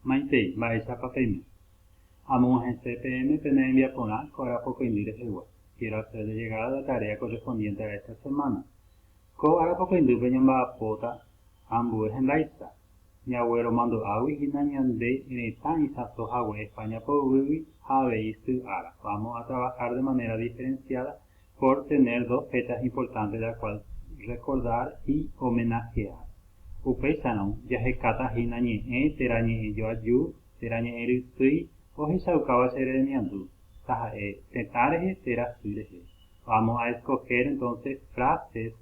Maitei, Baecha Papeime. Amo en CPM pene envía poner, ahora poco indires igual. Quiero hacerle llegar la tarea correspondiente a esta semana. Co ahora poco indupeñan va a pota, ambu es en laista. Mi abuelo mando agui y nañande en el tan y saso agua España por vivi, habeistu ara. Vamos a trabajar de manera diferenciada por tener dos fechas importantes de las cuales recordar y homenajear. Upeisanon, yahekata hinañe terañe yo ayu, terañe erisui, ohisaukawa sereniandu, taja tetareje terasuireje. Vamos a escoger entonces frases,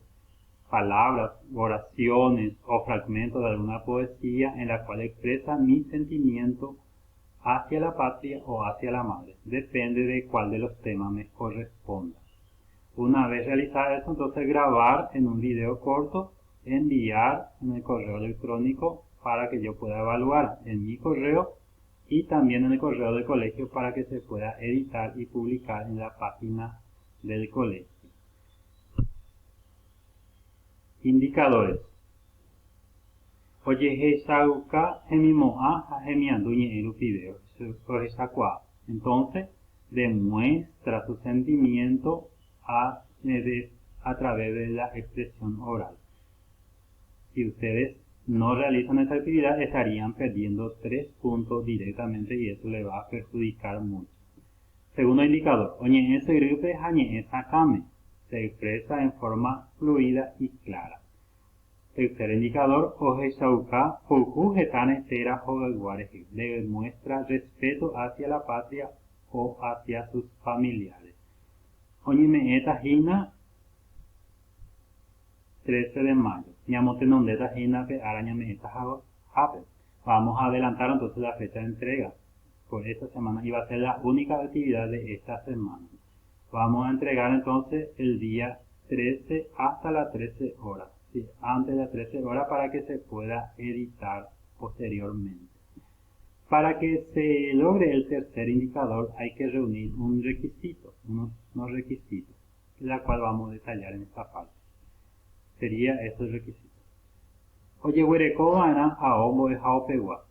palabras, oraciones o fragmentos de alguna poesía en la cual expresa mi sentimiento hacia la patria o hacia la madre. Depende de cuál de los temas me corresponda. Una vez realizado eso, entonces grabar en un video corto, enviar en el correo electrónico para que yo pueda evaluar en mi correo y también en el correo del colegio para que se pueda editar y publicar en la página del colegio. Indicadores. Oye, sauka gemimoa gemianduñe en video. Entonces, demuestra su sentimiento a través de la expresión oral. Si ustedes no realizan esta actividad, estarían perdiendo 3 puntos directamente y eso le va a perjudicar mucho. Segundo indicador, oye, ese grupo es sakame. Se expresa en forma fluida y clara. Tercer indicador, Ojeshauka Fuku Getane Tera Hogaguareji, demuestra respeto hacia la patria o hacia sus familiares. Oñime eta hina 13 de mayo. Ñamote nondeta hina pe arañame eta jape. Vamos a adelantar entonces la fecha de entrega por esta semana y va a ser la única actividad de esta semana. Vamos a entregar entonces el día 13 hasta las 13 horas. Sí, antes de las 13 horas para que se pueda editar posteriormente. Para que se logre el tercer indicador hay que reunir un requisito, unos requisitos, la cual vamos a detallar en esta parte. Sería estos requisitos. Oye, huereco van a ombo de jaopegua.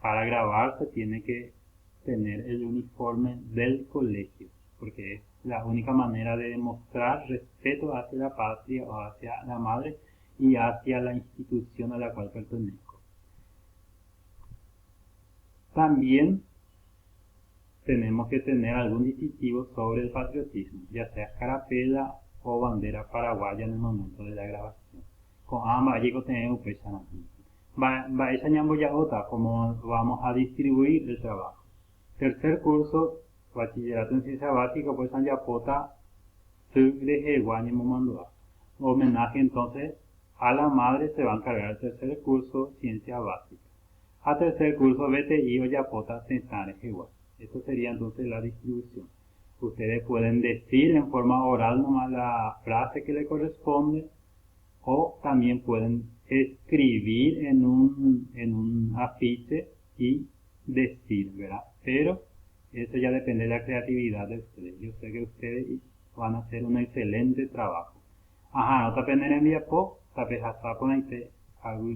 Para grabar se tiene que tener el uniforme del colegio, porque es la única manera de demostrar respeto hacia la patria o hacia la madre y hacia la institución a la cual pertenezco. También tenemos que tener algún distintivo sobre el patriotismo, ya sea carapela o bandera paraguaya en el momento de la grabación. Con ambas allí tenemos un va esa ñamboyagota como vamos a distribuir el trabajo. Tercer curso, bachillerato en ciencia básica, pues en Yapota, homenaje entonces a la madre se va a encargar el tercer curso, ciencia básica. A tercer curso, BTI o Yapota, Tensare, igual. Esto sería entonces la distribución. Ustedes pueden decir en forma oral nomás la frase que le corresponde o también pueden escribir en un afiche y decir, ¿verdad? Pero eso ya depende de la creatividad de ustedes. Yo sé que ustedes van a hacer un excelente trabajo. Ajá, no te aprenderán vía pop, te aprenderán algo